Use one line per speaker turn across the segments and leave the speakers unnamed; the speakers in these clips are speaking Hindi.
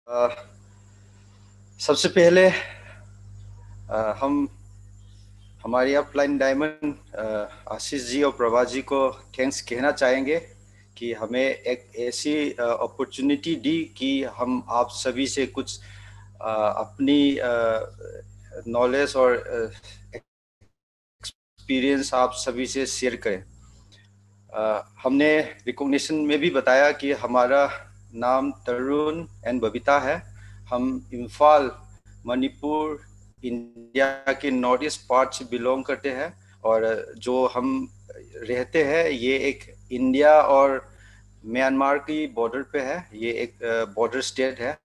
अ, सबसे पहले हम हमारी अपलाइन डायमंड आशीष जी और प्रभा जी को थैंक्स कहना चाहेंगे कि हमें एक ऐसी अपॉर्चुनिटी दी कि हम आप सभी से कुछ अपनी नॉलेज और एक्सपीरियंस आप सभी से शेयर करें। हमने रिकॉग्निशन में भी बताया कि हमारा नाम तरुण एंड बबीता है। हम इम्फाल मणिपुर इंडिया के नॉर्थ ईस्ट पार्ट से बिलोंग करते हैं और जो हम रहते हैं ये एक इंडिया और म्यांमार की बॉर्डर पे है। ये एक बॉर्डर स्टेट है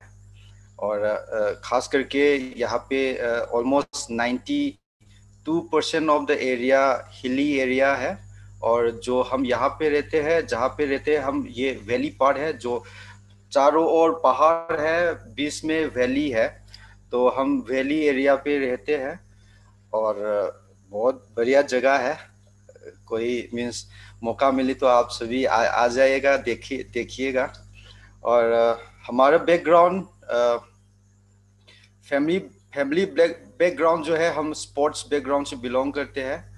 और खास करके यहाँ पे almost 92% of the area hilly area है। और जो हम यहाँ पे रहते हैं, जहाँ पे रहते हैं हम, ये वैली पार्ट है जो चारों ओर पहाड़ है, बीच में वैली है। तो हम वैली एरिया पे रहते हैं और बहुत बढ़िया जगह है। कोई मीन्स मौका मिले तो आप सभी आ जाइएगा, देखिएगा। और हमारा बैकग्राउंड फैमिली फैमिली बैकग्राउंड जो है, हम स्पोर्ट्स बैकग्राउंड से बिलोंग करते हैं।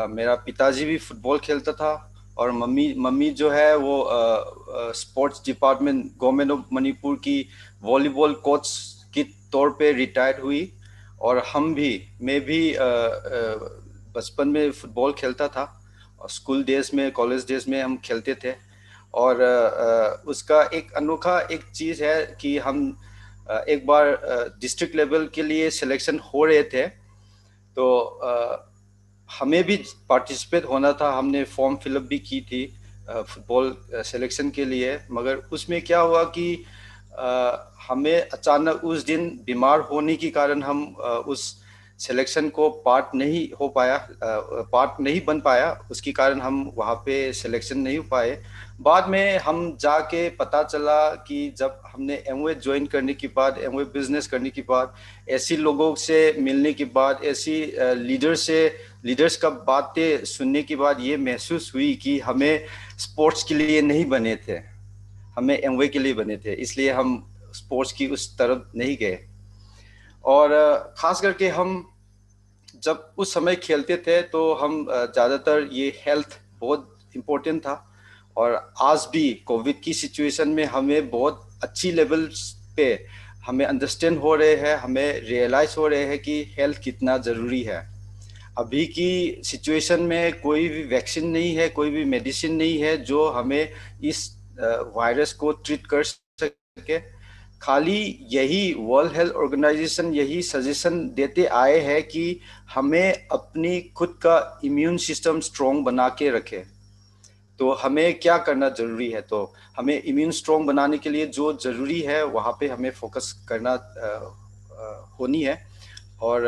मेरा पिताजी भी फुटबॉल खेलता था और मम्मी मम्मी जो है वो sports department government of Manipur की वॉलीबॉल कोच के तौर पे रिटायर्ड हुई। और मैं भी बचपन में फुटबॉल खेलता था और स्कूल डेज में, कॉलेज डेज में हम खेलते थे। और उसका एक अनोखा एक चीज़ है कि हम एक बार डिस्ट्रिक्ट लेवल के लिए सिलेक्शन हो रहे थे। तो हमें भी पार्टिसिपेट होना था, हमने फॉर्म फिलअप भी की थी फुटबॉल सिलेक्शन के लिए। मगर उसमें क्या हुआ कि हमें अचानक उस दिन बीमार होने के कारण हम उस सिलेक्शन को पार्ट नहीं बन पाया। उसके कारण हम वहाँ पे सिलेक्शन नहीं हो पाए। बाद में हम जाके पता चला कि जब हमने एमवे ज्वाइन करने के बाद, एमवे बिजनेस करने के बाद, ऐसी लोगों से मिलने के बाद, ऐसी लीडर्स का बातें सुनने के बाद ये महसूस हुई कि हमें स्पोर्ट्स के लिए नहीं बने थे, हमें एमवे के लिए बने थे। इसलिए हम स्पोर्ट्स की उस तरफ नहीं गए। और खास करके हम जब उस समय खेलते थे तो हम ज़्यादातर ये हेल्थ बहुत इम्पोर्टेंट था। और आज भी कोविड की सिचुएशन में हमें बहुत अच्छी लेवल्स पे हमें अंडरस्टैंड हो रहे हैं, हमें रियलाइज हो रहे हैं कि हेल्थ कितना ज़रूरी है। अभी की सिचुएशन में कोई भी वैक्सीन नहीं है, कोई भी मेडिसिन नहीं है जो हमें इस वायरस को ट्रीट कर सके। खाली यही वर्ल्ड हेल्थ ऑर्गेनाइजेशन यही सजेशन देते आए हैं कि हमें अपनी खुद का इम्यून सिस्टम स्ट्रॉन्ग बना के रखें। तो हमें क्या करना जरूरी है? तो हमें इम्यून स्ट्रॉन्ग बनाने के लिए जो जरूरी है वहाँ पे हमें फोकस करना होनी है। और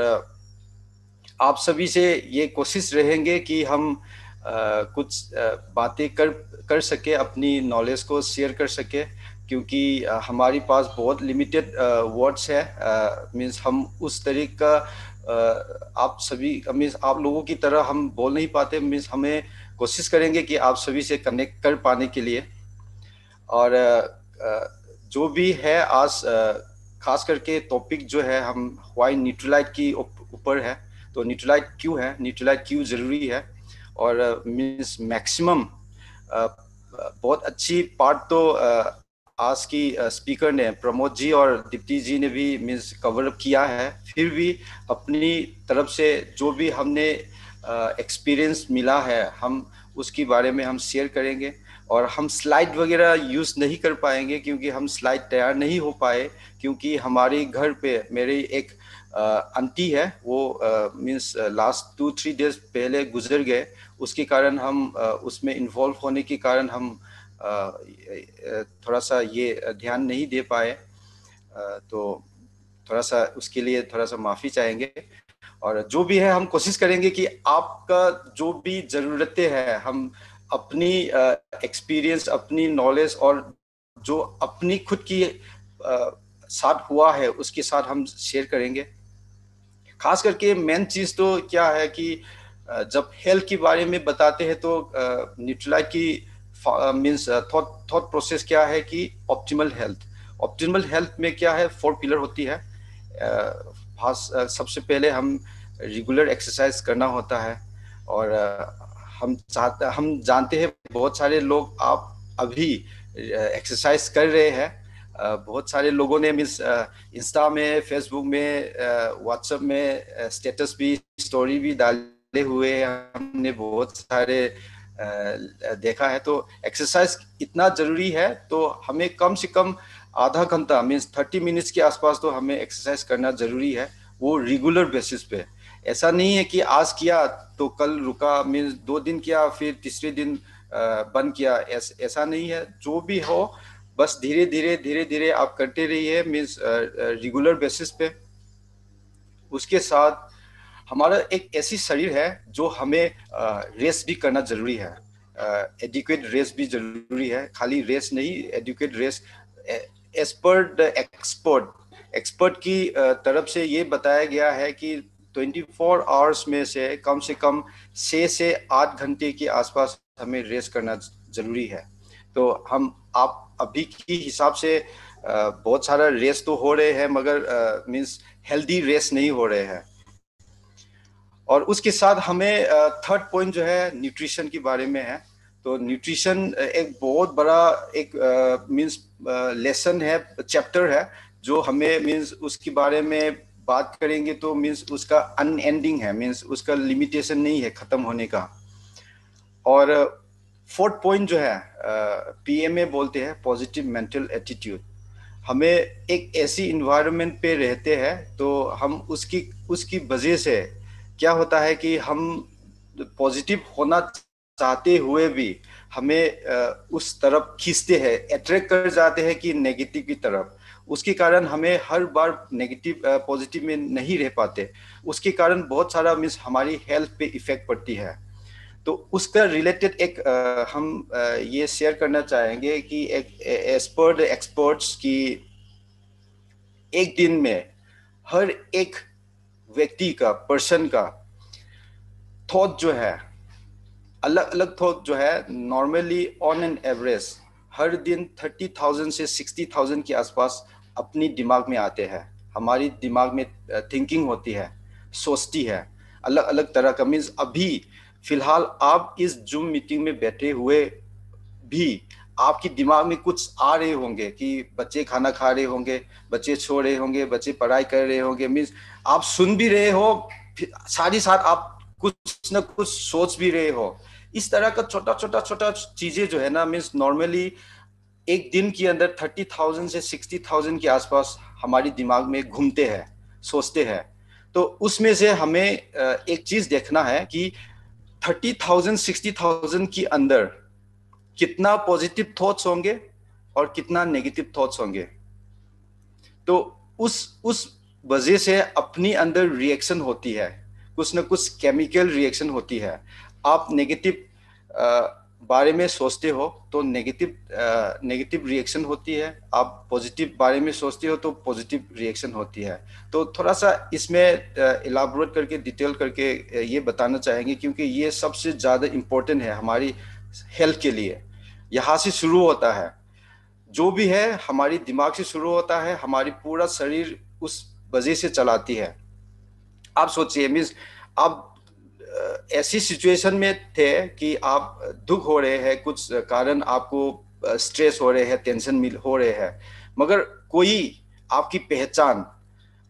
आप सभी से ये कोशिश रहेंगे कि हम कुछ बातें कर कर सके, अपनी नॉलेज को शेयर कर सके। क्योंकि हमारी पास बहुत लिमिटेड वर्ड्स है। मीन्स हम उस तरीके का आप सभी मीन्स आप लोगों की तरह हम बोल नहीं पाते। मीन्स हमें कोशिश करेंगे कि आप सभी से कनेक्ट कर पाने के लिए। और जो भी है आज खास करके टॉपिक जो है हम वाई न्यूट्रलाइट की ऊपर है। तो न्यूट्रलाइट क्यों है, न्यूट्रलाइट क्यों ज़रूरी है? और मीन्स मैक्सिमम बहुत अच्छी पार्ट तो आज की स्पीकर ने, प्रमोद जी और दीप्ति जी ने भी मीन्स कवर अप किया है। फिर भी अपनी तरफ से जो भी हमने एक्सपीरियंस मिला है, हम उसके बारे में हम शेयर करेंगे। और हम स्लाइड वगैरह यूज़ नहीं कर पाएंगे क्योंकि हम स्लाइड तैयार नहीं हो पाए। क्योंकि हमारे घर पे मेरी एक आंटी है, वो मीन्स लास्ट 2-3 डेज पहले गुजर गए। उसके कारण हम उसमें इन्वॉल्व होने के कारण हम थोड़ा सा ये ध्यान नहीं दे पाए। तो थोड़ा सा उसके लिए थोड़ा सा माफ़ी चाहेंगे। और जो भी है हम कोशिश करेंगे कि आपका जो भी ज़रूरतें हैं हम अपनी एक्सपीरियंस, अपनी नॉलेज और जो अपनी खुद की साथ हुआ है उसके साथ हम शेयर करेंगे। खास करके मेन चीज़ तो क्या है कि जब हेल्थ के बारे में बताते हैं तो न्यूट्रलाइट की मीन्स थॉट प्रोसेस क्या है कि ऑप्टिमल हेल्थ। ऑप्टिमल हेल्थ में क्या है, 4 पिलर होती है। सबसे पहले हम रेगुलर एक्सरसाइज करना होता है, और हम जानते हैं बहुत सारे लोग आप अभी एक्सरसाइज कर रहे हैं। बहुत सारे लोगों ने मीन्स इंस्टा में, फेसबुक में, व्हाट्सएप में स्टेटस भी, स्टोरी भी डाले हुए हैं, हमने बहुत सारे देखा है। तो एक्सरसाइज इतना जरूरी है, तो हमें कम से कम आधा घंटा मीन्स 30 मिनट्स के आसपास तो हमें एक्सरसाइज करना जरूरी है, वो रेगुलर बेसिस पे। ऐसा नहीं है कि आज किया तो कल रुका, मीन्स 2 दिन किया फिर तीसरे दिन बंद किया, ऐसा नहीं है। जो भी हो बस धीरे धीरे आप करते रहिए, मीन्स रेगुलर बेसिस पे। उसके साथ हमारा एक ऐसी शरीर है जो हमें रेस्ट भी करना जरूरी है, एडिक्वेट रेस्ट भी जरूरी है। खाली रेस्ट नहीं, adequate rest. As per the expert की तरफ से ये बताया गया है कि 24 आवर्स में से कम 6 से 8 घंटे के आसपास हमें रेस्ट करना जरूरी है। तो आप अभी की हिसाब से बहुत सारा रेस्ट तो हो रहे हैं, मगर मीन्स हेल्दी रेस्ट नहीं हो रहे हैं। और उसके साथ हमें थर्ड पॉइंट जो है न्यूट्रिशन के बारे में है। तो न्यूट्रिशन एक बहुत बड़ा एक मीन्स लेसन है, चैप्टर है, जो हमें मीन्स उसके बारे में बात करेंगे तो मीन्स उसका अनएंडिंग है, मीन्स उसका लिमिटेशन नहीं है खत्म होने का। और फोर्थ पॉइंट जो है पीएमए बोलते हैं, पॉजिटिव मेंटल एटीट्यूड। हमें एक ऐसी इन्वायरमेंट पे रहते हैं तो हम उसकी वजह से क्या होता है कि हम पॉजिटिव होना चाहते हुए भी हमें उस तरफ खींचते हैं, अट्रैक्ट कर जाते हैं कि नेगेटिव की तरफ। उसके कारण हमें हर बार नेगेटिव पॉजिटिव में नहीं रह पाते। उसके कारण बहुत सारा मीन्स हमारी हेल्थ पे इफेक्ट पड़ती है। तो उसका रिलेटेड एक हम ये शेयर करना चाहेंगे कि एक एज पर द एक्सपर्ट्स की एक दिन में हर एक व्यक्ति का, पर्सन का थॉट जो है, अलग अलग थॉट जो है, नॉर्मली ऑन एन एवरेज हर दिन 30,000 से 60,000 के आसपास अपनी दिमाग में आते हैं। हमारी दिमाग में थिंकिंग होती है, सोचती है अलग अलग तरह का। मीन्स अभी फिलहाल आप इस जूम मीटिंग में बैठे हुए भी आपकी दिमाग में कुछ आ रहे होंगे कि बच्चे खाना खा रहे होंगे, बच्चे सो रहे होंगे, बच्चे पढ़ाई कर रहे होंगे, मीन्स आप सुन भी रहे हो, साथ ही साथ आप कुछ न कुछ सोच भी रहे हो। इस तरह का छोटा चीजें जो है ना, मीन्स नॉर्मली एक दिन के अंदर 30,000 से 60,000 के आसपास हमारी दिमाग में घूमते हैं, सोचते हैं। तो उसमें से हमें एक चीज देखना है कि 30,000 60,000 के अंदर कितना पॉजिटिव थॉट्स होंगे और कितना नेगेटिव थॉट्स होंगे। तो उस वजह से अपनी अंदर रिएक्शन होती है, कुछ न कुछ केमिकल रिएक्शन होती है। आप नेगेटिव बारे में सोचते हो तो नेगेटिव रिएक्शन होती है, आप पॉजिटिव बारे में सोचते हो तो पॉजिटिव रिएक्शन होती है। तो थोड़ा सा इसमें इलाबोरेट करके, डिटेल करके ये बताना चाहेंगे, क्योंकि ये सबसे ज़्यादा इम्पोर्टेंट है हमारी हेल्थ के लिए। यहाँ से शुरू होता है, जो भी है हमारी दिमाग से शुरू होता है, हमारी पूरा शरीर उस वजह से चलाती है। आप सोचिए, मीन्स आप ऐसी सिचुएशन में थे कि आप दुख हो रहे हैं, कुछ कारण आपको स्ट्रेस हो रहे हैं, टेंशन हो रहे हैं, मगर कोई आपकी पहचान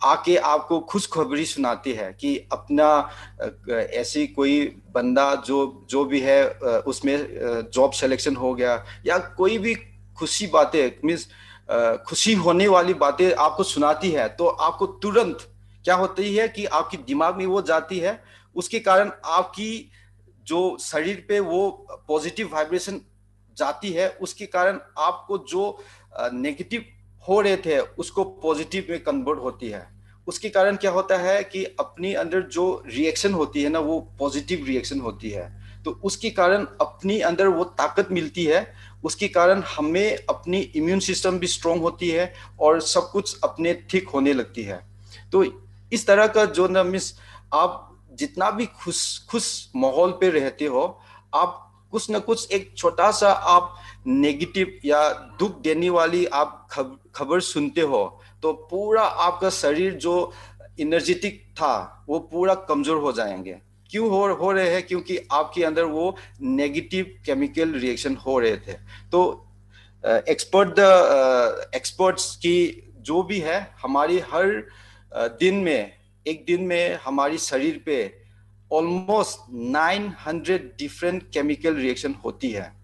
आके आपको खुशखबरी सुनाती है कि अपना ऐसी कोई बंदा जो भी है उसमें जॉब सिलेक्शन हो गया, या कोई भी खुशी बातें, मीन्स खुशी होने वाली बातें आपको सुनाती है, तो आपको तुरंत क्या होती है कि आपकी दिमाग में वो जाती है। उसके कारण आपकी जो शरीर पे वो पॉजिटिव वाइब्रेशन जाती है, उसके कारण आपको जो नेगेटिव हो रहे थे उसको पॉजिटिव में कन्वर्ट होती है। उसके कारण क्या होता है कि अपनी अंदर जो रिएक्शन होती है ना, वो पॉजिटिव रिएक्शन होती है। तो उसके कारण अपनी अंदर वो ताकत मिलती है, उसके कारण हमें अपनी इम्यून सिस्टम भी स्ट्रांग होती है और सब कुछ अपने ठीक होने लगती है। तो इस तरह का जो ना, मिस आप जितना भी खुश माहौल पे रहते हो, आप कुछ ना कुछ एक छोटा सा आप नेगेटिव या दुख देने वाली आप खबर सुनते हो तो पूरा आपका शरीर जो एनर्जेटिक था वो पूरा कमजोर हो जाएंगे। क्यों हो रहे हैं? क्योंकि आपके अंदर वो नेगेटिव केमिकल रिएक्शन हो रहे थे। तो एक्सपर्ट्स की जो भी है, हमारी हर दिन में, एक दिन में हमारी शरीर पे ऑलमोस्ट 900 डिफरेंट केमिकल रिएक्शन होती है।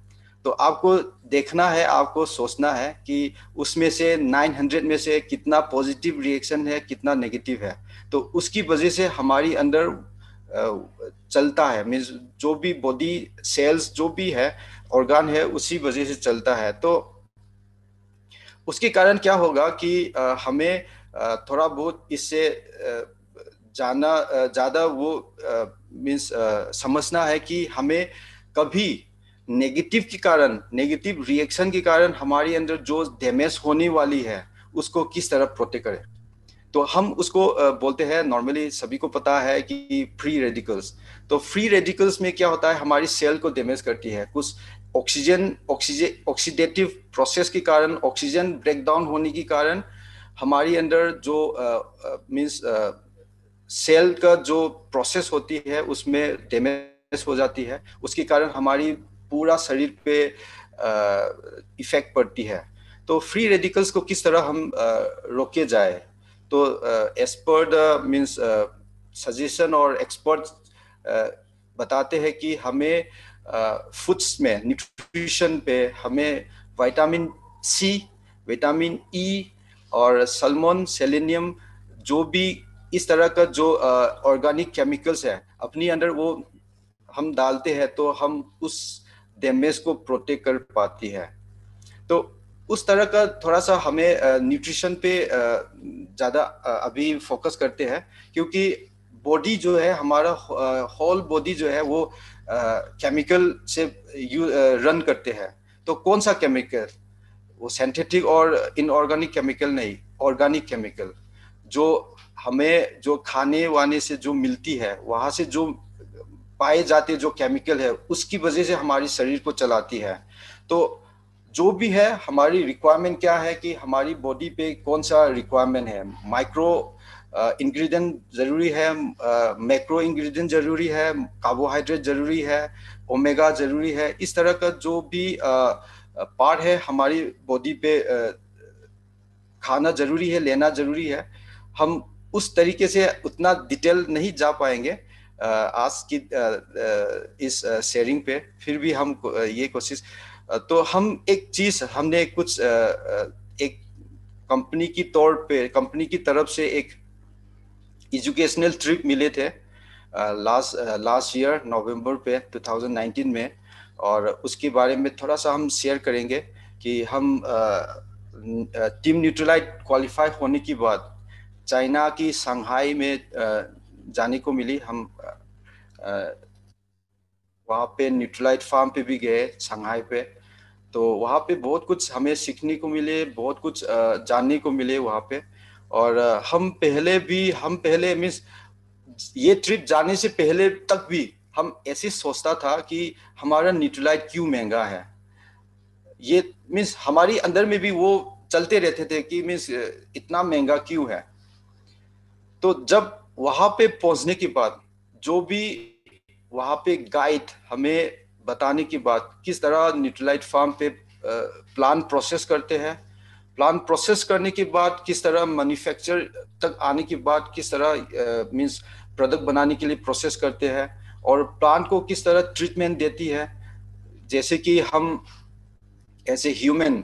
तो आपको देखना है, आपको सोचना है कि उसमें से 900 में से कितना पॉजिटिव रिएक्शन है, कितना नेगेटिव है। तो उसकी वजह से हमारी अंदर चलता है, मीन्स जो भी बॉडी सेल्स जो भी है, ऑर्गन है, उसी वजह से चलता है। तो उसके कारण क्या होगा कि हमें थोड़ा बहुत इससे जाना ज़्यादा वो मीन्स समझना है कि हमें कभी नेगेटिव के कारण, नेगेटिव रिएक्शन के कारण हमारे अंदर जो डैमेज होने वाली है उसको किस तरह प्रोटेक्ट करें। तो हम उसको बोलते हैं, नॉर्मली सभी को पता है कि फ्री रेडिकल्स। तो फ्री रेडिकल्स में क्या होता है, हमारी सेल को डैमेज करती है। कुछ ऑक्सीडेटिव प्रोसेस के कारण, ऑक्सीजन ब्रेकडाउन होने के कारण हमारी अंदर जो मीन्स सेल का जो प्रोसेस होती है उसमें डैमेज हो जाती है। उसके कारण हमारी पूरा शरीर पे इफेक्ट पड़ती है। तो फ्री रेडिकल्स को किस तरह हम रोके जाए? तो as per the means suggestion और एक्सपर्ट बताते हैं कि हमें फूड्स में, न्यूट्रिशन पे हमें विटामिन सी, विटामिन ई और सल्मोन, सेलेनियम, जो भी इस तरह का जो ऑर्गेनिक केमिकल्स है अपनी अंदर वो हम डालते हैं तो हम उस डैमेज को प्रोटेक्ट कर पाती है। तो उस तरह का थोड़ा सा हमें न्यूट्रिशन पे ज़्यादा अभी फोकस करते हैं, क्योंकि बॉडी जो है हमारा, होल बॉडी जो है वो केमिकल से रन करते हैं। तो कौन सा केमिकल? वो सिंथेटिक और इनऑर्गेनिक केमिकल नहीं, ऑर्गेनिक केमिकल जो हमें जो खाने वाने से जो मिलती है, वहाँ से जो पाए जाते जो केमिकल है उसकी वजह से हमारी शरीर को चलाती है। तो जो भी है, हमारी रिक्वायरमेंट क्या है कि हमारी बॉडी पे कौन सा रिक्वायरमेंट है। माइक्रो इंग्रेडिएंट जरूरी है, मैक्रो इंग्रेडिएंट जरूरी है, कार्बोहाइड्रेट जरूरी है, ओमेगा जरूरी है। इस तरह का जो भी पार्ट है हमारी बॉडी पे खाना जरूरी है, लेना जरूरी है। हम उस तरीके से उतना डिटेल नहीं जा पाएंगे आज की इस शेयरिंग पे, फिर भी हम ये कोशिश। तो हम एक चीज, हमने कुछ एक कंपनी की तौर पे, कंपनी की तरफ से एक एजुकेशनल ट्रिप मिले थे लास्ट ईयर नवंबर पे 2019 में। और उसके बारे में थोड़ा सा हम शेयर करेंगे कि हम टीम न्यूट्रलाइट क्वालिफाई होने के बाद चाइना की शंघाई में जाने को मिली। हम वहाँ पे न्यूट्रलाइट फार्म पे भी गए शंघाई पे। तो वहाँ पे बहुत कुछ हमें सीखने को मिले, बहुत कुछ जानने को मिले वहाँ पे। और हम पहले मीन्स ये ट्रिप जाने से पहले तक भी हम ऐसे सोचता था कि हमारा न्यूट्रलाइट क्यों महंगा है। ये मीन्स हमारी अंदर में भी वो चलते रहते थे कि मीन्स इतना महंगा क्यों है। तो जब वहां पे पहुंचने के बाद जो भी वहां पे गाइड हमें बताने के बाद किस तरह न्यूट्रलाइट फार्म पे प्लान प्रोसेस करते हैं, प्लान प्रोसेस करने के बाद किस तरह मैन्युफैक्चर तक आने के बाद किस तरह मीन्स प्रोडक्ट बनाने के लिए प्रोसेस करते हैं, और प्लांट को किस तरह ट्रीटमेंट देती है। जैसे कि हम ऐसे ह्यूमन,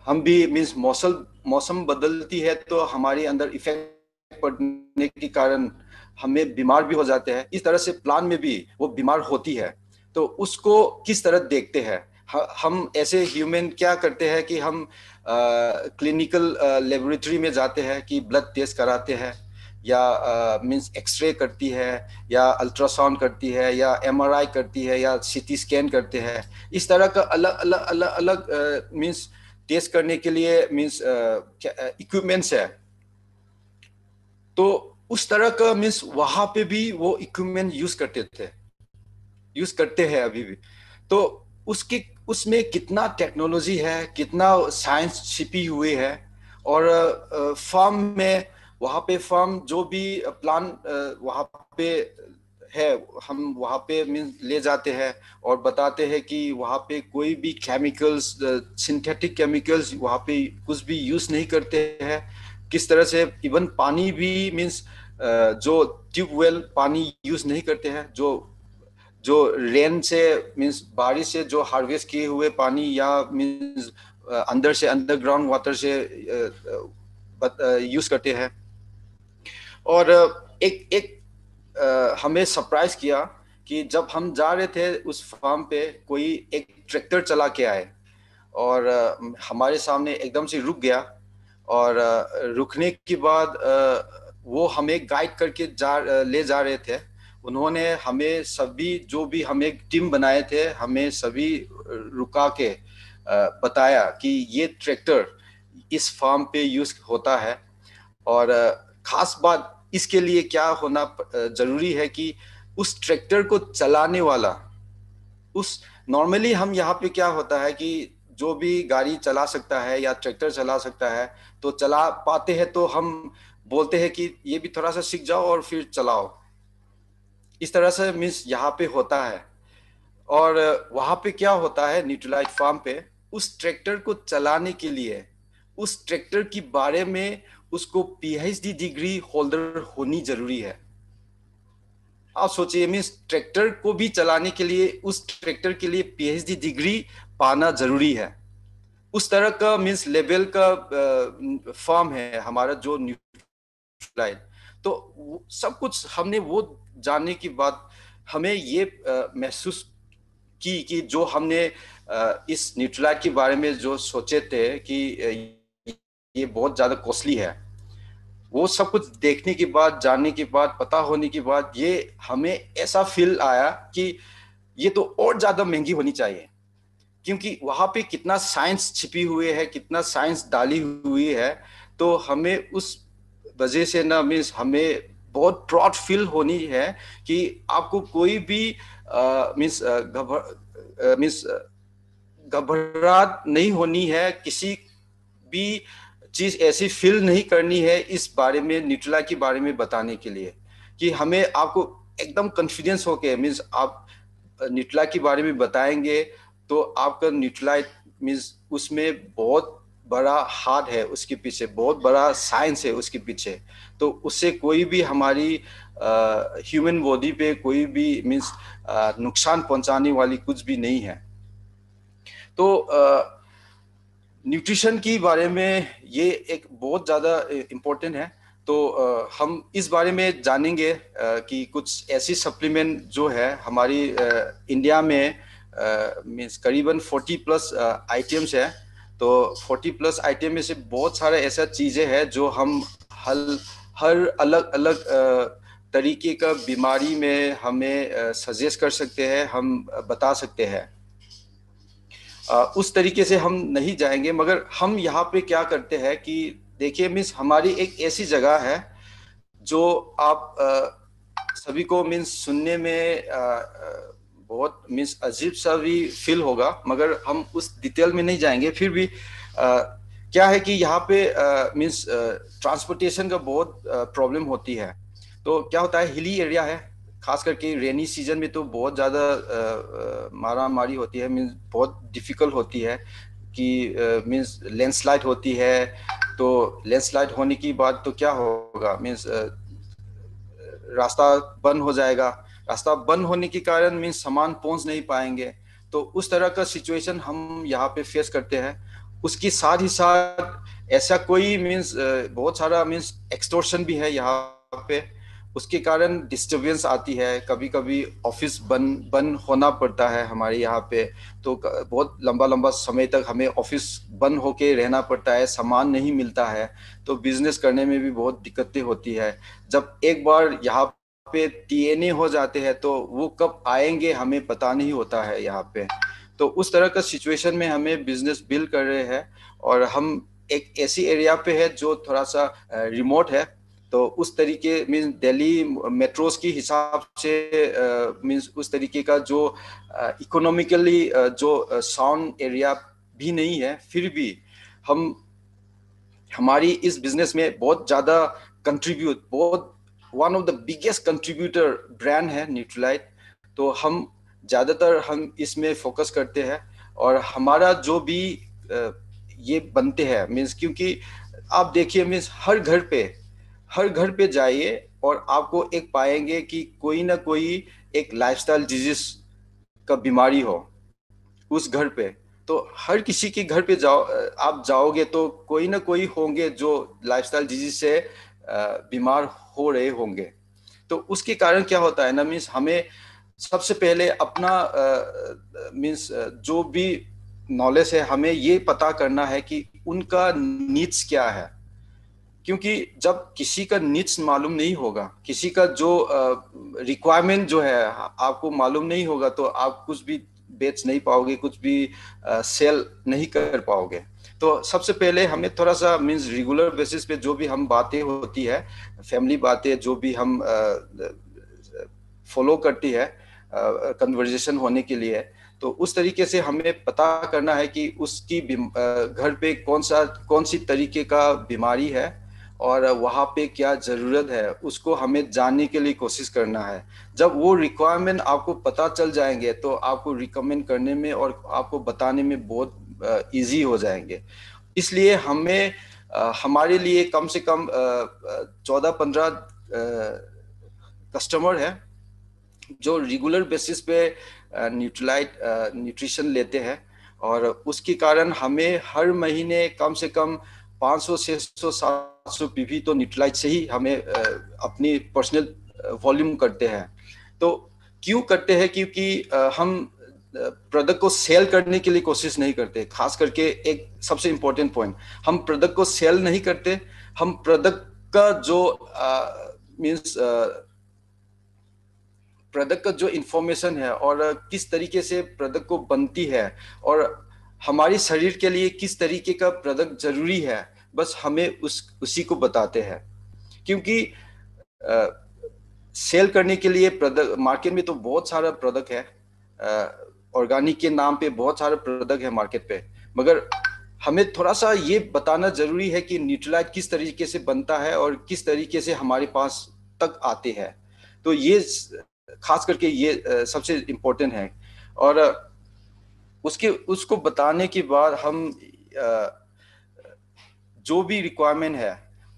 हम भी मीन्स मौसम बदलती है तो हमारे अंदर इफेक्ट पड़ने के कारण हमें बीमार भी हो जाते हैं। इस तरह से प्लांट में भी वो बीमार होती है। तो उसको किस तरह देखते हैं हम ऐसे ह्यूमन क्या करते हैं कि हम क्लिनिकल लेबोरेटरी में जाते हैं कि ब्लड टेस्ट कराते हैं, या मीन्स एक्सरे करती है, या अल्ट्रासाउंड करती है, या एमआरआई करती है, या सीटी स्कैन करते हैं। इस तरह का अलग अलग अलग अलग मीन्स टेस्ट करने के लिए मीन्स इक्विपमेंट्स है। तो उस तरह का मीन्स वहां पे भी वो इक्विपमेंट यूज करते थे, यूज करते हैं अभी भी। तो उसके उसमें कितना टेक्नोलॉजी है, कितना साइंस छिपी हुई है। और फार्म में, वहाँ पे फार्म जो भी प्लान वहाँ पे है, हम वहाँ पे मीन ले जाते हैं और बताते हैं कि वहाँ पे कोई भी केमिकल्स, सिंथेटिक केमिकल्स वहाँ पे कुछ भी यूज नहीं करते हैं। किस तरह से इवन पानी भी मीन्स जो ट्यूबवेल पानी यूज नहीं करते हैं, जो जो रेन से मीन्स बारिश से जो हार्वेस्ट किए हुए पानी, या मीन्स अंदर से अंडरग्राउंड वाटर से यूज करते हैं। और एक एक हमें सरप्राइज किया कि जब हम जा रहे थे उस फार्म पे, कोई एक ट्रैक्टर चला के आए और हमारे सामने एकदम से रुक गया। और रुकने के बाद वो हमें गाइड करके ले जा रहे थे। उन्होंने हमें सभी, जो भी हमें टीम बनाए थे, हमें सभी रुका के बताया कि ये ट्रैक्टर इस फार्म पे यूज होता है। और खास बात इसके लिए क्या होना जरूरी है कि उस ट्रैक्टर को चलाने वाला, उस नॉर्मली हम यहाँ पे क्या होता है कि जो भी गाड़ी चला सकता है या ट्रैक्टर चला सकता है तो चला पाते हैं, तो हम बोलते हैं कि ये भी थोड़ा सा सीख जाओ और फिर चलाओ। इस तरह से मीन्स यहाँ पे होता है। और वहां पे क्या होता है न्यूट्रलाइट फार्म पे, उस ट्रैक्टर को चलाने के लिए उस ट्रैक्टर के बारे में उसको पीएचडी डिग्री होल्डर होनी जरूरी है। आप सोचिए, मीन्स ट्रैक्टर को भी चलाने के लिए उस ट्रैक्टर के लिए पीएचडी डिग्री पाना जरूरी है। उस तरह का मीन्स लेवल का फॉर्म है हमारा जो न्यूट्रलाइट। तो सब कुछ हमने वो जानने के बाद हमें ये महसूस कि जो हमने इस न्यूट्रलाइट के बारे में जो सोचे थे कि ये बहुत ज्यादा कॉस्टली है, वो सब कुछ देखने के बाद, जानने के बाद, पता होने के बाद ये हमें ऐसा फील आया कि ये तो और ज्यादा महंगी होनी चाहिए। क्योंकि वहां पे कितना साइंस छिपी हुई है, कितना साइंस डाली हुई है। तो हमें उस वजह से ना मीन्स हमें बहुत प्राउड फील होनी है कि आपको कोई भी मीन्स मीन्स घबराहट नहीं होनी है, किसी भी चीज ऐसी फील नहीं करनी है इस बारे में, न्यूट्रेला के बारे में बताने के लिए। कि हमें आपको एकदम कॉन्फिडेंस होके मीन्स आप न्यूट्रेला के बारे में बताएंगे तो आपका न्यूट्रेला मीन्स उसमें बहुत बड़ा हाथ है, उसके पीछे बहुत बड़ा साइंस है उसके पीछे। तो उससे कोई भी हमारी ह्यूमन बॉडी पे कोई भी मीन्स नुकसान पहुंचाने वाली कुछ भी नहीं है। तो न्यूट्रिशन की बारे में ये एक बहुत ज़्यादा इम्पोर्टेंट है। तो हम इस बारे में जानेंगे कि कुछ ऐसी सप्लीमेंट जो है हमारी इंडिया में मीन्स करीबन 40 प्लस आइटम्स है। तो 40 प्लस आइटम में से बहुत सारे ऐसा चीज़ें हैं जो हम हर अलग अलग तरीके का बीमारी में हमें सजेस्ट कर सकते हैं, हम बता सकते हैं। उस तरीके से हम नहीं जाएंगे, मगर हम यहाँ पे क्या करते हैं कि देखिए मीन्स हमारी एक ऐसी जगह है जो आप सभी को मीन्स सुनने में बहुत मीन्स अजीब सा भी फील होगा, मगर हम उस डिटेल में नहीं जाएंगे। फिर भी क्या है कि यहाँ पे मीन्स ट्रांसपोर्टेशन का बहुत प्रॉब्लम होती है। तो क्या होता है, हिली एरिया है, खास करके रेनी सीजन में तो बहुत ज़्यादा मारा मारी होती है, मीन्स बहुत डिफिकल्ट होती है कि मीन्स लैंडस्लाइड होती है। तो लैंडस्लाइड होने की बाद तो क्या होगा, मीन्स रास्ता बंद हो जाएगा। रास्ता बंद होने के कारण मीन्स सामान पहुंच नहीं पाएंगे। तो उस तरह का सिचुएशन हम यहाँ पे फेस करते हैं। उसके साथ ही साथ ऐसा कोई मीन्स बहुत सारा मीन्स एक्सटोर्शन भी है यहाँ पे। उसके कारण डिस्टर्बेंस आती है, कभी कभी ऑफिस बंद होना पड़ता है हमारे यहाँ पे। तो बहुत लंबा लंबा समय तक हमें ऑफिस बंद होके रहना पड़ता है, सामान नहीं मिलता है। तो बिजनेस करने में भी बहुत दिक्कतें होती है। जब एक बार यहाँ पे टीएनए हो जाते हैं तो वो कब आएंगे हमें पता नहीं होता है यहाँ पे। तो उस तरह का सिचुएशन में हमें बिजनेस बिल्ड कर रहे हैं। और हम एक ऐसी एरिया पे है जो थोड़ा सा रिमोट है। तो उस तरीके मीन्स दिल्ली मेट्रोस की हिसाब से मीन्स उस तरीके का जो इकोनॉमिकली जो साउंड एरिया भी नहीं है, फिर भी हम हमारी इस बिजनेस में बहुत ज़्यादा कंट्रीब्यूट, बहुत one of the biggest contributor brand है न्यूट्रीलाइट। तो हम ज़्यादातर हम इसमें फोकस करते हैं, और हमारा जो भी ये बनते हैं मीन्स, क्योंकि आप देखिए मीन्स हर घर पे जाइए और आपको एक पाएंगे कि कोई ना कोई एक लाइफस्टाइल डिजीज का बीमारी हो उस घर पे। तो हर किसी के घर पे आप जाओगे तो कोई ना कोई होंगे जो लाइफस्टाइल डिजीज से बीमार हो रहे होंगे। तो उसके कारण क्या होता है ना मीन्स, हमें सबसे पहले अपना मीन्स जो भी नॉलेज है हमें ये पता करना है कि उनका नीड्स क्या है। क्योंकि जब किसी का नीड्स मालूम नहीं होगा, किसी का जो रिक्वायरमेंट जो है आपको मालूम नहीं होगा, तो आप कुछ भी बेच नहीं पाओगे, कुछ भी सेल नहीं कर पाओगे। तो सबसे पहले हमें थोड़ा सा मीन्स रेगुलर बेसिस पे जो भी हम बातें होती है, फैमिली बातें जो भी हम फॉलो करती है कन्वर्जेशन होने के लिए, तो उस तरीके से हमें पता करना है कि उसकी घर पे कौन सी तरीके का बीमारी है और वहाँ पे क्या ज़रूरत है, उसको हमें जानने के लिए कोशिश करना है। जब वो रिक्वायरमेंट आपको पता चल जाएंगे तो आपको रिकमेंड करने में और आपको बताने में बहुत इजी हो जाएंगे। इसलिए हमें हमारे लिए कम से कम 14-15 कस्टमर है जो रेगुलर बेसिस पे न्यूट्रीलाइट न्यूट्रिशन लेते हैं, और उसके कारण हमें हर महीने कम से कम 500 600 700 पीवी तो न्यूट्रीलाइट से ही हमें अपनी पर्सनल वॉल्यूम करते हैं। तो क्यों करते हैं? क्योंकि हम प्रोडक्ट को सेल करने के लिए कोशिश नहीं करते। खास करके एक सबसे इम्पोर्टेंट पॉइंट, हम प्रोडक्ट को सेल नहीं करते, हम प्रोडक्ट का जो मीन्स प्रोडक्ट का जो इंफॉर्मेशन है और किस तरीके से प्रोडक्ट को बनती है और हमारे शरीर के लिए किस तरीके का प्रोडक्ट जरूरी है, बस हमें उसी को बताते हैं। क्योंकि सेल करने के लिए प्रोडक्ट मार्केट में तो बहुत सारा प्रोडक्ट है, ऑर्गेनिक के नाम पे बहुत सारे प्रोडक्ट है मार्केट पे, मगर हमें थोड़ा सा ये बताना जरूरी है कि न्यूट्रीलाइट किस तरीके से बनता है और किस तरीके से हमारे पास तक आते हैं। तो ये खास करके ये सबसे इम्पोर्टेंट है। और उसको बताने के बाद हम जो भी रिक्वायरमेंट है,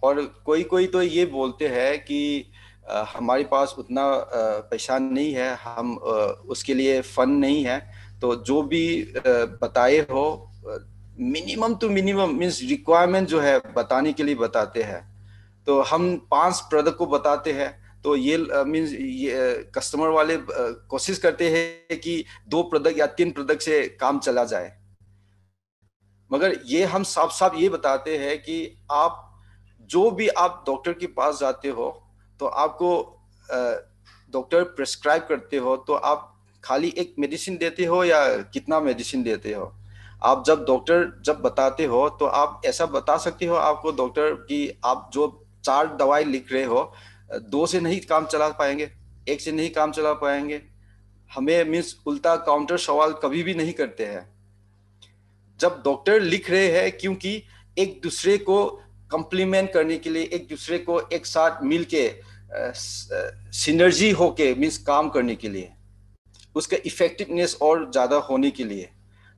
और कोई कोई तो ये बोलते हैं कि हमारे पास उतना पैसा नहीं है, हम उसके लिए फंड नहीं है, तो जो भी बताए हो minimum to minimum means requirement जो है बताने के लिए बताते हैं। तो हम 5 प्रोडक्ट को बताते हैं, तो ये मीन्स ये कस्टमर वाले कोशिश करते हैं कि 2 प्रोडक्ट या 3 प्रोडक्ट से काम चला जाए। मगर ये हम साफ साफ ये बताते हैं कि आप जो भी आप डॉक्टर के पास जाते हो तो आपको डॉक्टर प्रिस्क्राइब करते हो, तो आप खाली एक मेडिसिन देते हो या कितना मेडिसिन देते हो? आप जब बताते हो तो आप ऐसा बता सकते हो आपको डॉक्टर कि आप जो 4 दवाई लिख रहे हो, 2 से नहीं काम चला पाएंगे, 1 से नहीं काम चला पाएंगे। हमें मीन्स उल्टा काउंटर सवाल कभी भी नहीं करते हैं जब डॉक्टर लिख रहे हैं, क्योंकि एक दूसरे को कॉम्प्लीमेंट करने के लिए, एक दूसरे को एक साथ मिलके सिनर्जी होके मीन्स काम करने के लिए, उसका इफेक्टिवनेस और ज़्यादा होने के लिए,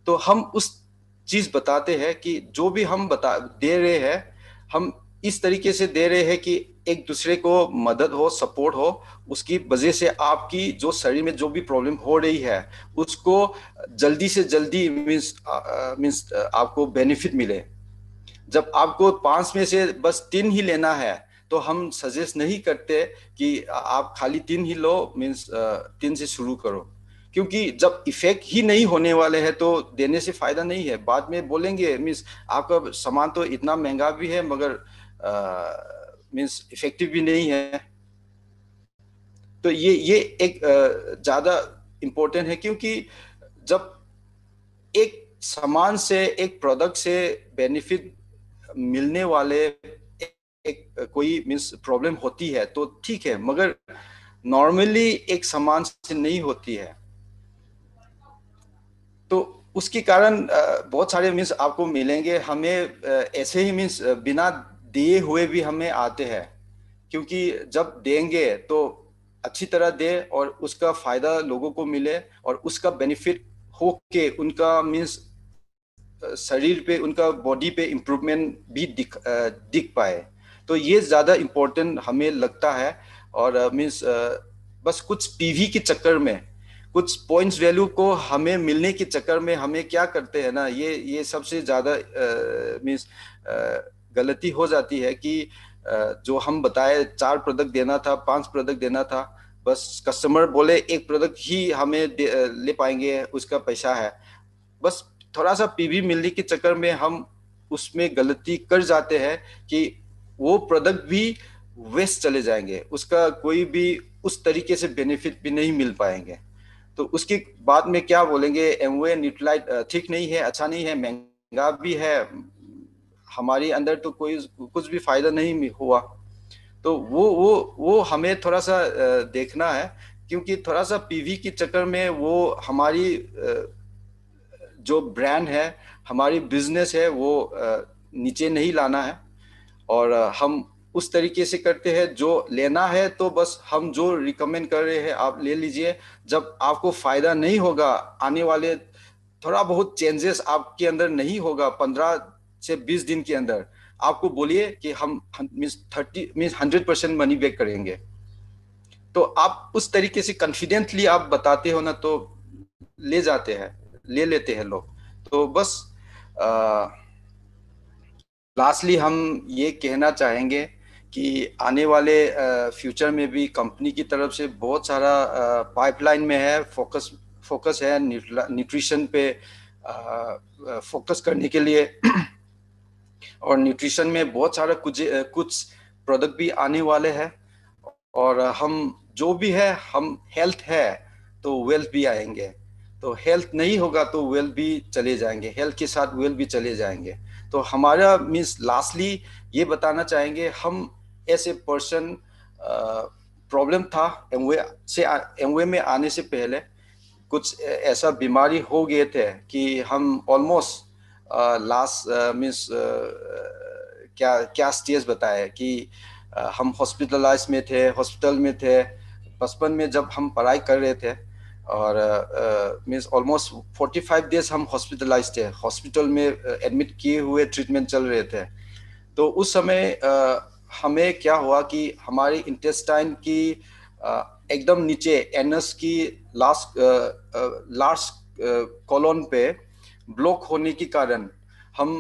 तो हम उस चीज़ बताते हैं कि जो भी हम बता दे रहे हैं, हम इस तरीके से दे रहे हैं कि एक दूसरे को मदद हो, सपोर्ट हो, उसकी वजह से आपकी जो शरीर में जो भी प्रॉब्लम हो रही है उसको जल्दी से जल्दी मीन्स आपको बेनिफिट मिले। जब आपको 5 में से बस 3 ही लेना है तो हम सजेस्ट नहीं करते कि आप खाली 3 ही लो, मीन्स 3 से शुरू करो, क्योंकि जब इफेक्ट ही नहीं होने वाले हैं तो देने से फायदा नहीं है। बाद में बोलेंगे मीन्स आपका सामान तो इतना महंगा भी है मगर मीन्स इफेक्टिव भी नहीं है। तो ये एक ज़्यादा इम्पोर्टेंट है, क्योंकि जब एक सामान से, एक प्रोडक्ट से बेनिफिट मिलने वाले एक कोई मीन्स प्रॉब्लम होती है तो ठीक है, मगर नॉर्मली एक समान से नहीं होती है। तो उसके कारण बहुत सारे मीन्स आपको मिलेंगे हमें, ऐसे ही मीन्स बिना दिए हुए भी हमें आते हैं, क्योंकि जब देंगे तो अच्छी तरह दे और उसका फायदा लोगों को मिले और उसका बेनिफिट हो के उनका मीन्स शरीर पे, उनका बॉडी पे इम्प्रूवमेंट भी दिख पाए। तो ये ज़्यादा इम्पोर्टेंट हमें लगता है। और मीन्स बस कुछ पीवी के चक्कर में, कुछ पॉइंट्स वैल्यू को हमें मिलने के चक्कर में हमें क्या करते हैं ना, ये सबसे ज़्यादा मीन्स गलती हो जाती है कि जो हम बताए 4 प्रोडक्ट देना था, 5 प्रोडक्ट देना था, बस कस्टमर बोले एक प्रोडक्ट ही हमें ले पाएंगे, उसका पैसा है। बस थोड़ा सा पीवी मिलने के चक्कर में हम उसमें गलती कर जाते हैं कि वो प्रोडक्ट भी वेस्ट चले जाएंगे, उसका कोई भी उस तरीके से बेनिफिट भी नहीं मिल पाएंगे। तो उसके बाद में क्या बोलेंगे, एमवे न्यूट्रलाइट ठीक नहीं है, अच्छा नहीं है, महंगा भी है, हमारे अंदर तो कोई कुछ भी फायदा नहीं हुआ। तो वो हमें थोड़ा सा देखना है, क्योंकि थोड़ा सा पीवी के चक्कर में वो हमारी जो ब्रांड है, हमारी बिजनेस है, वो नीचे नहीं लाना है। और हम उस तरीके से करते हैं, जो लेना है तो बस हम जो रिकमेंड कर रहे हैं आप ले लीजिए। जब आपको फायदा नहीं होगा, आने वाले थोड़ा बहुत चेंजेस आपके अंदर नहीं होगा 15 से 20 दिन के अंदर, आपको बोलिए कि हम मीन्स 100% मनी बैक करेंगे। तो आप उस तरीके से कॉन्फिडेंटली आप बताते हो ना, तो ले जाते हैं, ले लेते हैं लोग। तो बस लास्टली हम ये कहना चाहेंगे कि आने वाले फ्यूचर में भी कंपनी की तरफ से बहुत सारा पाइपलाइन में है, फोकस है न्यूट्रिशन पे फोकस करने के लिए। और न्यूट्रिशन में बहुत सारा कुछ प्रोडक्ट भी आने वाले हैं। और हम जो भी है, हम हेल्थ है तो वेल्थ भी आएंगे, तो हेल्थ नहीं होगा तो वेल्थ भी चले जाएंगे, हेल्थ के साथ वेल्थ भी चले जाएंगे। तो हमारा मीन्स लास्टली ये बताना चाहेंगे, हम ऐसे पर्सन प्रॉब्लम था एमवे में आने से पहले, कुछ ऐसा बीमारी हो गए थे कि हम ऑलमोस्ट लास्ट मीन्स क्या क्या स्टेज बताए कि हम हॉस्पिटलाइज में थे, हॉस्पिटल में थे बचपन में जब हम पढ़ाई कर रहे थे। और मीन्स ऑलमोस्ट 45 डेज हम हॉस्पिटलाइज थे, हॉस्पिटल में एडमिट किए हुए ट्रीटमेंट चल रहे थे। तो उस समय हमें क्या हुआ कि हमारी इंटेस्टाइन की एकदम नीचे एनस की लास्ट कॉलोन पे ब्लॉक होने के कारण हम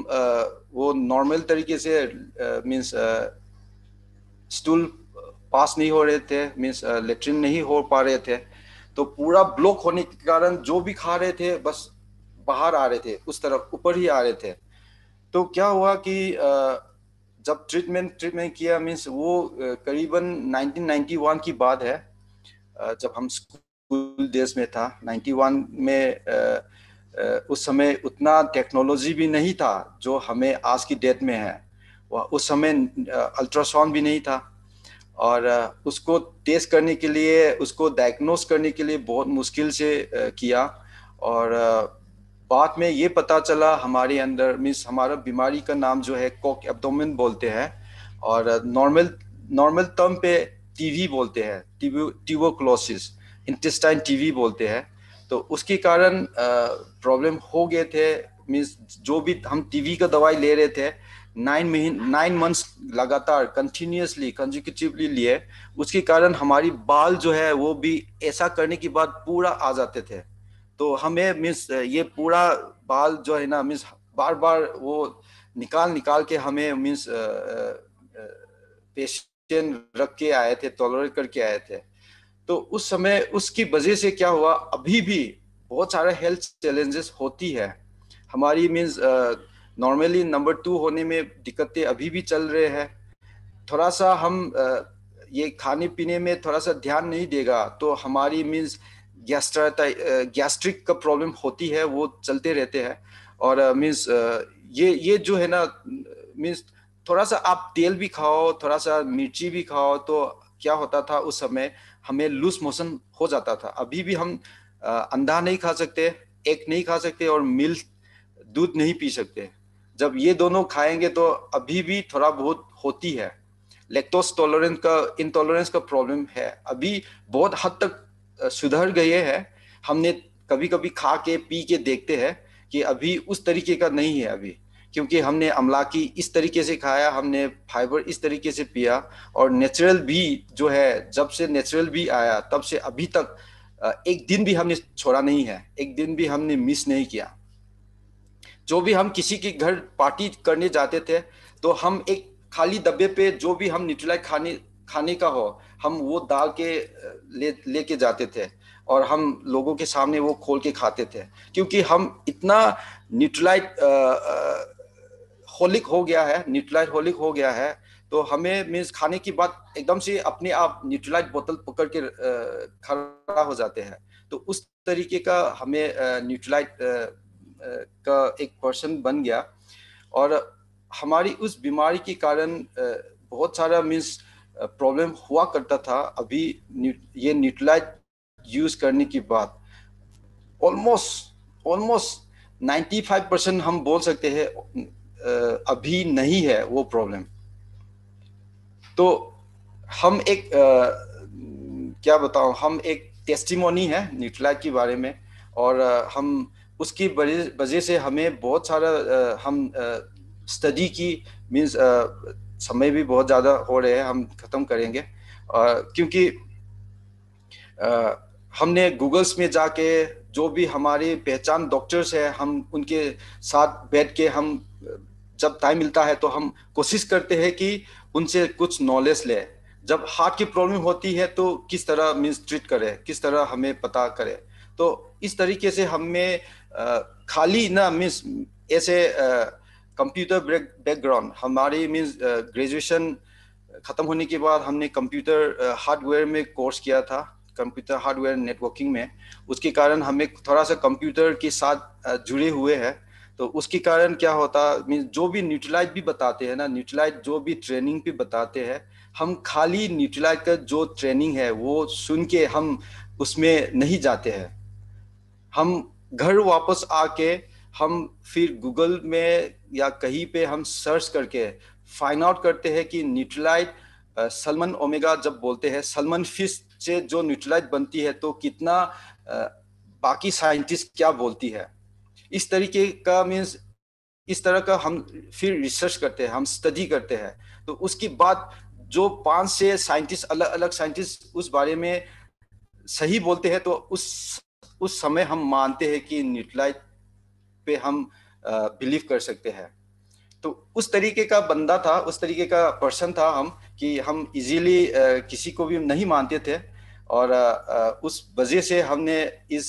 वो नॉर्मल तरीके से मीन्स स्टूल पास नहीं हो रहे थे, मीन्स लेट्रिन नहीं हो पा रहे थे। तो पूरा ब्लॉक होने के कारण जो भी खा रहे थे बस बाहर आ रहे थे, उस तरफ ऊपर ही आ रहे थे। तो क्या हुआ कि जब ट्रीटमेंट किया, मीन्स वो करीबन 1991 की बात है, जब हम स्कूल डेज में था 91 में। उस समय उतना टेक्नोलॉजी भी नहीं था जो हमें आज की डेट में है। उस समय अल्ट्रासाउंड भी नहीं था, और उसको टेस्ट करने के लिए, उसको डायग्नोस करने के लिए बहुत मुश्किल से किया। और बाद में ये पता चला हमारे अंदर, मीन्स हमारा बीमारी का नाम जो है कॉक एब्डोमेन बोलते हैं, और नॉर्मल टर्म पे टीवी बोलते हैं, ट्यूबरकुलोसिस, इंटेस्टाइन टीवी बोलते हैं। तो उसके कारण प्रॉब्लम हो गए थे। मीन्स जो भी हम टीवी का दवाई ले रहे थे 9 मंथ्स लगातार कंटिन्यूसली कंजिक्यूटिवली लिए, उसके कारण हमारी बाल जो है वो भी ऐसा करने के बाद पूरा आ जाते थे। तो हमें मीन्स ये पूरा बाल जो है ना, मीन्स बार बार वो निकाल निकाल के हमें मीन्स पेशेंट रख के आए थे, टॉलरेट करके आए थे। तो उस समय उसकी वजह से क्या हुआ, अभी भी बहुत सारे हेल्थ चैलेंजेस होती है हमारी। मीन्स नॉर्मली नंबर 2 होने में दिक्कतें अभी भी चल रहे हैं। थोड़ा सा हम ये खाने पीने में थोड़ा सा ध्यान नहीं देगा तो हमारी मीन्स गैस्ट्रिक का प्रॉब्लम होती है, वो चलते रहते हैं। और मीन्स ये जो है ना, मीन्स थोड़ा सा आप तेल भी खाओ, थोड़ा सा मिर्ची भी खाओ, तो क्या होता था उस समय, हमें लूज मोशन हो जाता था। अभी भी हम अंडा नहीं खा सकते, एग नहीं खा सकते, और मिल्क, दूध नहीं पी सकते। जब ये दोनों खाएंगे तो अभी भी थोड़ा बहुत होती है, लैक्टोज टॉलरेंस का, इंटॉलरेंस का प्रॉब्लम है। अभी बहुत हद तक सुधर गए हैं। हमने कभी कभी खा के पी के देखते हैं कि अभी उस तरीके का नहीं है अभी, क्योंकि हमने अमलाकी इस तरीके से खाया, हमने फाइबर इस तरीके से पिया, और नेचुरल भी जो है, जब से नेचुरल भी आया तब से अभी तक एक दिन भी हमने छोड़ा नहीं है, एक दिन भी हमने मिस नहीं किया। जो भी हम किसी के घर पार्टी करने जाते थे, तो हम एक खाली डब्बे पे जो भी हम न्यूट्रीलाइट खाने खाने का हो, हम वो डाल के लेके जाते थे, और हम लोगों के सामने वो खोल के खाते थे, क्योंकि हम इतना न्यूट्रीलाइट होलिक हो गया है, न्यूट्रीलाइट होलिक हो गया है। तो हमें मीन्स खाने की बात एकदम से अपने आप न्यूट्रीलाइट बोतल पकड़ के खड़ा हो जाते हैं। तो उस तरीके का हमें न्यूट्रीलाइट का एक पर्सन बन गया। और हमारी उस बीमारी के कारण बहुत सारा मीन्स प्रॉब्लम हुआ करता था। अभी ये न्यूट्रीलाइट यूज करने के बाद ऑलमोस्ट ऑलमोस्ट 95% हम बोल सकते हैं अभी नहीं है वो प्रॉब्लम। तो हम एक क्या बताऊं, हम एक टेस्टिमोनी है न्यूट्रीलाइट के बारे में, और हम उसकी वजह से हमें बहुत सारा हम स्टडी की, मीन्स समय भी बहुत ज़्यादा हो रहे हैं, हम ख़त्म करेंगे। क्योंकि हमने गूगल्स में जाके जो भी हमारे पहचान डॉक्टर्स है, हम उनके साथ बैठ के हम जब टाइम मिलता है तो हम कोशिश करते हैं कि उनसे कुछ नॉलेज ले। जब हार्ट की प्रॉब्लम होती है तो किस तरह मीन्स ट्रीट करें, किस तरह हमें पता करें। तो इस तरीके से हमें खाली ना मीन्स ऐसे कंप्यूटर बैकग्राउंड हमारी मीन्स ग्रेजुएशन ख़त्म होने के बाद हमने कंप्यूटर हार्डवेयर में कोर्स किया था, कंप्यूटर हार्डवेयर नेटवर्किंग में। उसके कारण हमें थोड़ा सा कंप्यूटर के साथ जुड़े हुए हैं। तो उसके कारण क्या होता, मीन्स जो भी न्यूट्रीलाइट भी बताते हैं ना, न्यूट्रीलाइट जो भी ट्रेनिंग भी बताते हैं, हम खाली न्यूट्रीलाइट का जो ट्रेनिंग है वो सुन के हम उसमें नहीं जाते हैं। हम घर वापस आके हम फिर गूगल में या कहीं पे हम सर्च करके फाइंड आउट करते हैं कि न्यूट्रीलाइट सलमन ओमेगा जब बोलते हैं, सलमन फिश से जो न्यूट्रीलाइट बनती है, तो कितना बाकी साइंटिस्ट क्या बोलती है। इस तरीके का मीन्स इस तरह का हम फिर रिसर्च करते हैं, हम स्टडी करते हैं। तो उसके बाद जो 5 से साइंटिस्ट, अलग अलग साइंटिस्ट उस बारे में सही बोलते हैं, तो उस समय हम मानते हैं कि न्यूट्रीलाइट पे हम बिलीव कर सकते हैं। तो उस तरीके का बंदा था, उस तरीके का पर्सन था हम, कि हम इजीली किसी को भी नहीं मानते थे। और उस वजह से हमने इस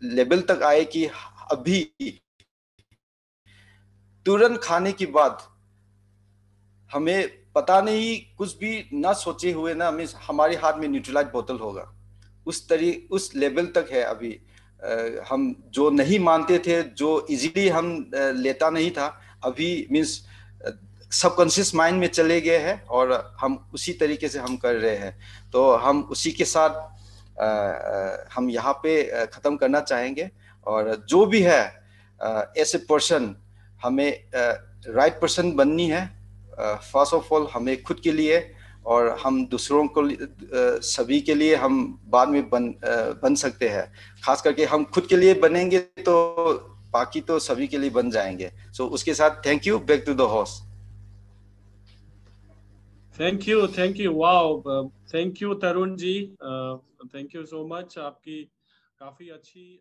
लेवल तक आए कि अभी तुरंत खाने के बाद हमें पता नहीं, कुछ भी ना सोचे हुए ना, मीन्स हमारे हाथ में न्यूट्रीलाइट बोतल होगा। उस लेवल तक है अभी। हम जो नहीं मानते थे, जो इजीली हम लेता नहीं था, अभी मीन्स सबकॉन्शियस माइंड में चले गए हैं, और हम उसी तरीके से हम कर रहे हैं। तो हम उसी के साथ हम यहाँ पे ख़त्म करना चाहेंगे। और जो भी है ऐसे पर्सन, हमें राइट पर्सन बननी है। फर्स्ट ऑफ ऑल हमें खुद के लिए, और हम दूसरों को सभी के लिए हम बाद में बन सकते हैं। खास करके हम खुद के लिए बनेंगे तो बाकी तो सभी के लिए बन जाएंगे। सो उसके साथ thank you, back to the host.
Thank you, wow, thank you Tarun ji, thank you so much. आपकी काफी अच्छी